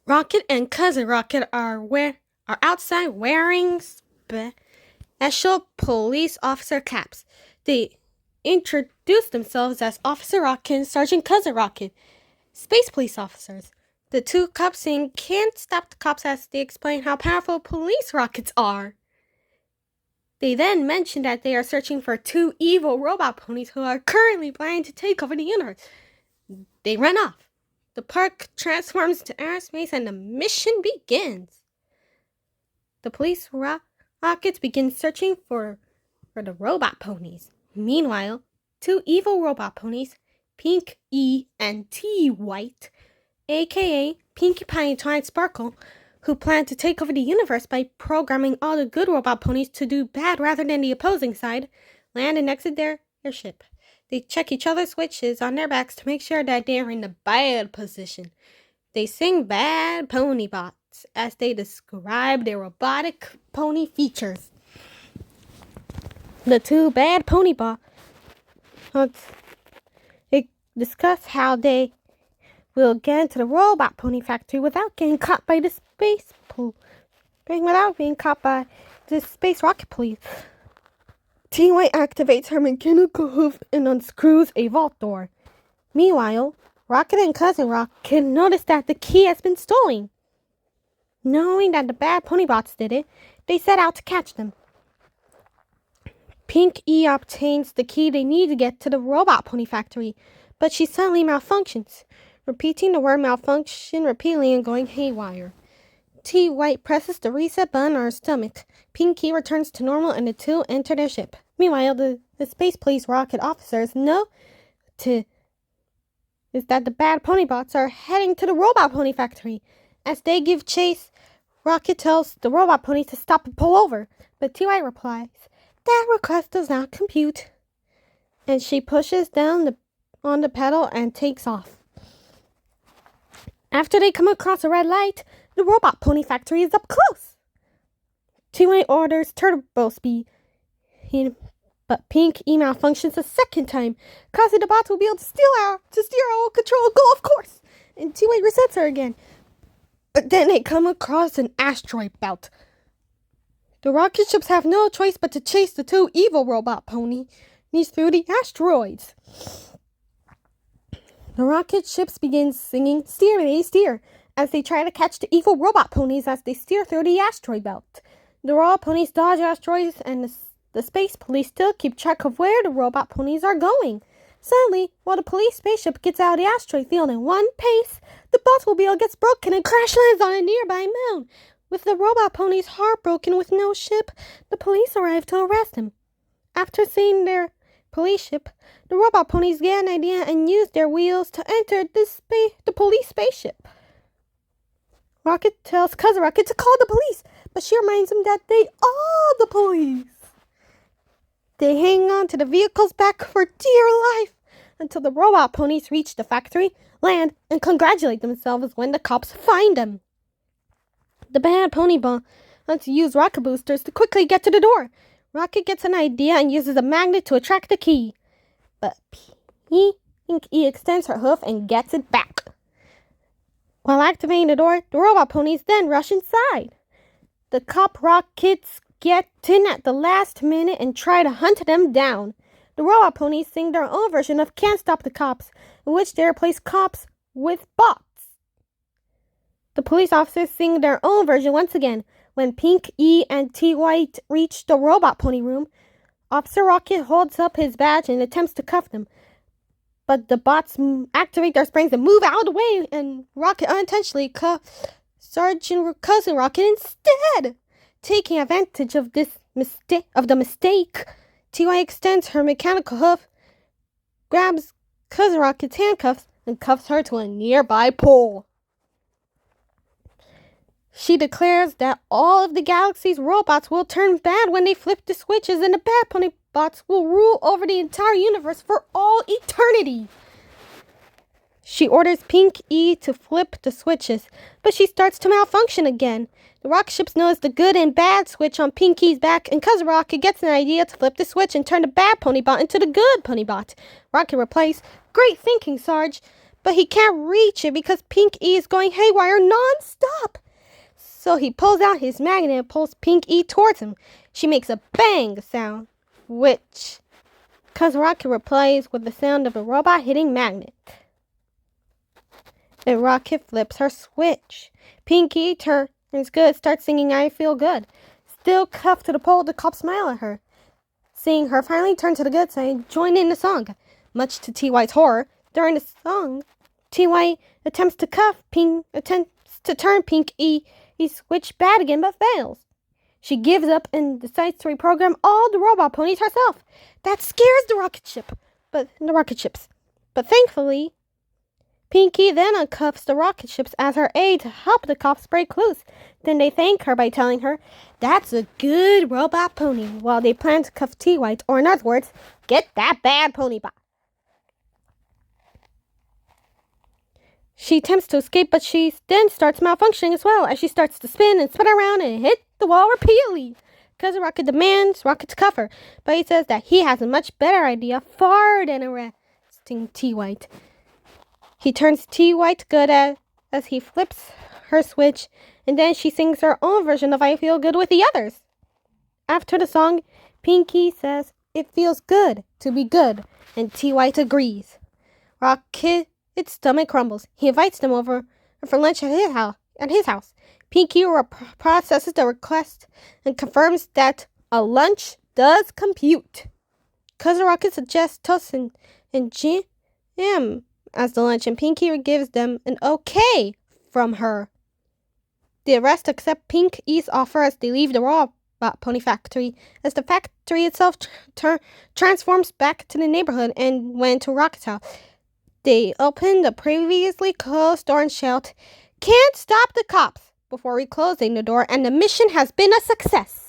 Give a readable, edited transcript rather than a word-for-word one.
Rocket and Cousin Rocket are outside wearing special police officer caps. They introduce themselves as Officer Rocket and Sergeant Cousin Rocket, space police officers. The two cops saying can't stop the cops as they explain how powerful police rockets are. They then mention that they are searching for two evil robot ponies who are currently planning to take over the universe. They run off. The park transforms to aerospace and the mission begins. The police rockets begin searching for the robot ponies. Meanwhile, two evil robot ponies, Pink E and T White, aka Pinkie Pie and Twilight Sparkle, who plan to take over the universe by programming all the good robot ponies to do bad rather than the opposing side, land and exit their ship. They check each other's switches on their backs to make sure that they are in the bad position. They sing bad pony bots as they describe their robotic pony features. The two bad pony bots discuss how they will get into the robot pony factory without getting caught by the space rocket police. T-White activates her mechanical hoof and unscrews a vault door. Meanwhile, Rocket and Cousin Rocket notice that the key has been stolen. Knowing that the bad pony bots did it, they set out to catch them. Pink E obtains the key they need to get to the robot pony factory, but she suddenly malfunctions, repeating the word malfunction repeatedly and going haywire. T White presses the reset button on her stomach. Pink E returns to normal and the two enter their ship. Meanwhile, the space police rocket officers know that the bad pony bots are heading to the robot pony factory. As they give chase, Rocket tells the robot ponies to stop and pull over, but T-White replies, "That request does not compute." And she pushes down on the pedal and takes off. After they come across a red light, the robot pony factory is up close. T-White orders turbo speed, but Pink E malfunctions a second time, causing the bots will be able to steer out of control. Go, of course! And T-White resets her again. But then they come across an asteroid belt. The rocket ships have no choice but to chase the two evil robot ponies through the asteroids. The rocket ships begin singing "Steer, they steer" as they try to catch the evil robot ponies as they steer through the asteroid belt. The robot ponies dodge asteroids and the space police still keep track of where the robot ponies are going. Suddenly, while the police spaceship gets out of the asteroid field in one pace, the Botmobile gets broken and crash lands on a nearby mound. With the robot ponies heartbroken with no ship, the police arrive to arrest him. After seeing their police ship, the robot ponies get an idea and use their wheels to enter the police spaceship. Rocket tells Cousin Rocket to call the police, but she reminds him that they are the police. They hang on to the vehicle's back for dear life until the robot ponies reach the factory, land, and congratulate themselves when the cops find them. The bad pony bots use rocket boosters to quickly get to the door. Rocket gets an idea and uses a magnet to attract the key, but Pink E extends her hoof and gets it back. While activating the door, the robot ponies then rush inside. The cop rockets get in at the last minute and try to hunt them down. The robot ponies sing their own version of "Can't Stop the Cops," in which they replace cops with bots. The police officers sing their own version once again. When Pink E and T White reach the robot pony room, Officer Rocket holds up his badge and attempts to cuff them. But the bots activate their springs and move out of the way, and Rocket unintentionally cuffs Sergeant Cousin Rocket instead. Taking advantage of the mistake, T.Y. extends her mechanical hoof, grabs Cousin Rocket's handcuffs, and cuffs her to a nearby pole. She declares that all of the galaxy's robots will turn bad when they flip the switches, and the bad pony bots will rule over the entire universe for all eternity. She orders Pink E to flip the switches, but she starts to malfunction again. The rocket ships notice the good and bad switch on Pink E's back, and Cousin Rocket gets an idea to flip the switch and turn the bad pony bot into the good pony bot. Rocket replies, "Great thinking, Sarge," but he can't reach it because Pink E is going haywire non-stop. So he pulls out his magnet and pulls Pink E towards him. She makes a bang sound, which Cousin Rocket replies with the sound of a robot hitting magnet. And Rocket flips her switch. Pinky turns good, starts singing I Feel Good. Still cuffed to the pole, the cops smile at her. Seeing her finally turn to the good side, join in the song. Much to T.Y.'s horror, during the song, T.Y. attempts to turn Pink E switch bad again, but fails. She gives up and decides to reprogram all the robot ponies herself. That scares the rocket ships. But thankfully, Pinky then uncuffs the rocket ships as her aid to help the cops break loose. Then they thank her by telling her, that's a good robot pony, while they plan to cuff T-White, or in other words, get that bad pony bot. She attempts to escape, but she then starts malfunctioning as well, as she starts to spin and spin around and hit the wall repeatedly. Cousin Rocket demands Rocket to cuff her, but he says that he has a much better idea, far than arresting T-White. He turns T-White good as he flips her switch, and then she sings her own version of I Feel Good with the others. After the song, Pinky says it feels good to be good, and T-White agrees. Rocket's stomach crumbles. He invites them over for lunch at his house. Pinky processes the request and confirms that a lunch does compute. Cousin Rocket suggests toast and jam as the lunch, and Pinky gives them an okay from her. The rest accept Pink E's offer as they leave the robot pony factory, as the factory itself transforms back to the neighborhood and went to Rocket's house. They open the previously closed door and shout, "Can't stop the cops!" before reclosing the door, and the mission has been a success.